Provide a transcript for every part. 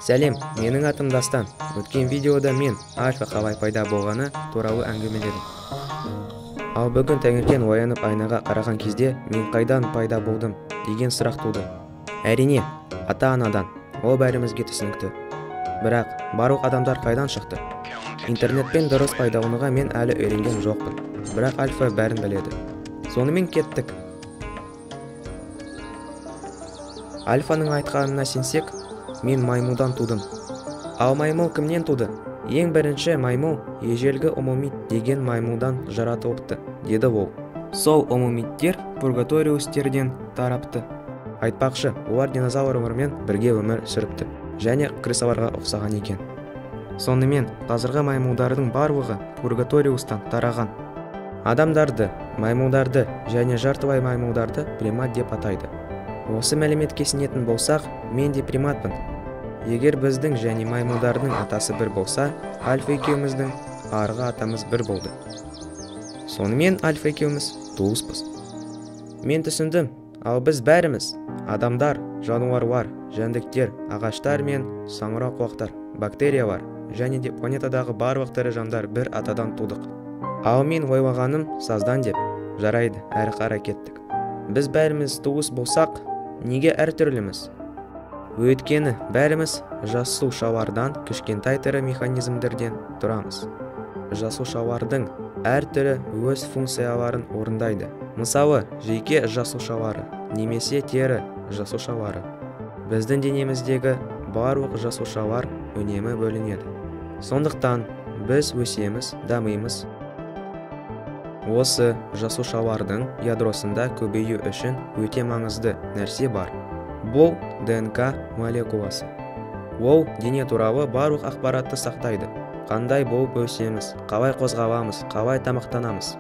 Сәлем, менің атым Дастан. Өткен видеода мен альфа қалай пайда болғаны туралы әңгімеледім. Ал бүгін таңертең оянып айнаға қараған кезде мен қайдан пайда болдым деген сұрақ туды. Әрине, ата-анадан, ол бәрімізге түсінікті. Бірақ барлық адамдар қайдан шықты? Интернетпен дұрыс пайдалануға мен әлі үйренген жоқпын. Бірақ альфа бәрін біледі. Сонымен кеттік. Альфаның айтқанына сенсек, мен маймылдан тудым. Ал маймыл кімнен туды? Ең бірінші маймыл ежелгі омомит деген маймылдан жаратылыпты, деді ол. Сол омомиттер пургаториустерден тарапты. Айтпақшы, олар динозавр өмірмен бірге өмір сүріпті, және крысаларға ұқсаған екен. Сонымен қазіргі маймылдардың барлығы пургаториустан тараған. Адамдарды, маймылдарды және жартылай маймылдарды примат деп атайды. Осы мәліметке сенетін болсақ, мен де приматпын. Егер біздің және маймылдардың атасы бір болса, альфа екеуміздің арғы атамыз бір болды. Сонымен альфа екеуміз туыспыз. Мен түсіндім, ал біз бәріміз адамдар, жануарлар, жәндіктер, ағаштар мен саңырауқұлақтар, бактериялар және де планетадағы барлық тірі жандар бір атадан тудық. Ал мен ойлағаным саздан деп. Жарайды, әрі қарай кеттік. Біз бәріміз туыс болсақ, неге әртүрліміз? Өйткені бәріміз жасушалардан кішкентай тірі механизмдерден тұрамыз. Жасушалардың әр түрі өз функцияларын орындайды. Мысалы, жүйке жасушалары немесе тері жасушалары. Біздің денеміздегі барлық жасушалар үнемі бөлінеді. Сондықтан біз өсеміз, дамимыз. Осы жасушалардың ядросында көбею үшін өте маңызды нәрсе бар. Бұл ДНК молекуласы. Ол дене туралы барлық ақпаратты сақтайды. Қандай болып өсеміз, қалай қозғаламыз, қалай тамақтанамыз.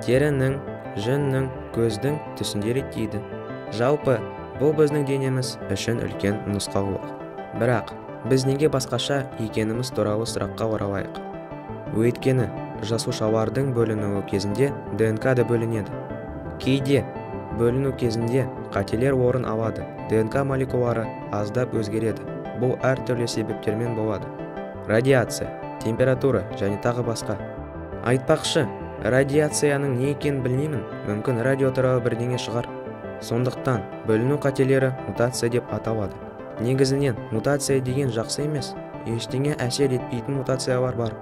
Терінің, жүннің, көздің түсінде реттейді. Жалпы, бұл біздің денеміз үшін үлкен нұсқаулық. Бірақ, біз неге басқаша екеніміз туралы сұраққа оралайық. Өйткені, жасушалардың бөлінуі кезінде ДНК да бөлінеді. Кейде бөліну кезінде қателер орын алады. ДНК молекулалары аздап өзгереді. Бұл әртүрлі себептермен болады. Радиация, температура және тағы басқа. Айтпақшы, радиацияның не екенін білмеймін. Мүмкін радио туралы бірдеңе шығар. Сондықтан бөліну қателері мутация деп аталады. Негізінен мутация деген жақсы емес. Ештеңе әсер етпейтін мутациялар бар.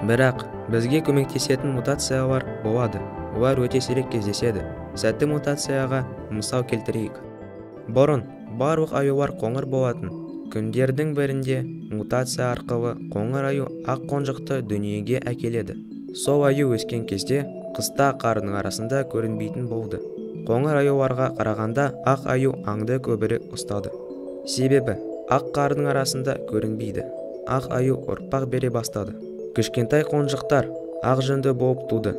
Бірақ бізге көмектесетін мутациялар болады. Олар өте сирек кездеседі. Сәтті мутацияға мысал келтірейік. Бұрын барлық аюлар қоңыр болатын. Күндердің бірінде мутация арқылы қоңыр аю ақ қонжықты дүниеге әкеледі. Сол аю өскен кезде қыста қардың арасында көрінбейтін болды. Қоңыр аюларға қарағанда ақ аю аңды көбірек ұстады. Себебі ақ қардың арасында көрінбейді. Ақ аю ұрпақ бере бастады. Кішкентай қонжықтар ақ жүнді болып туды.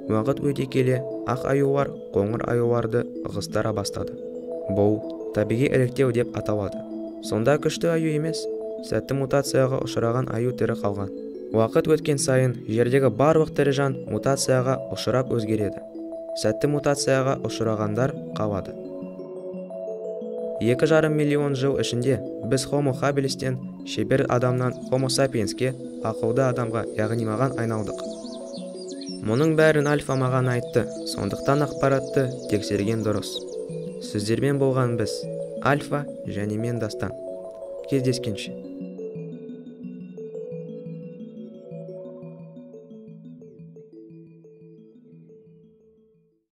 Уақыт өте келе ақ аюлар қоңыр аюларды ығыстыра бастады. Бұл табиғи іріктеу деп аталады. Сонда күшті аю емес, сәтті мутацияға ұшыраған аю тірі қалған. Уақыт өткен сайын жердегі барлық тірі жан мутацияға ұшырап өзгереді. Сәтті мутацияға ұшырағандар қалады. 2,5 миллион жыл ішінде біз Homo habilistен шебер адамнан Homo sapiensке ақылды адамға, яғни маған айналдық. Мұның бәрін альфа маған айтты, сондықтан ақпаратты тексерген дұрыс. Сіздермен болған біз, альфа және мен Дастан. Кездескенше.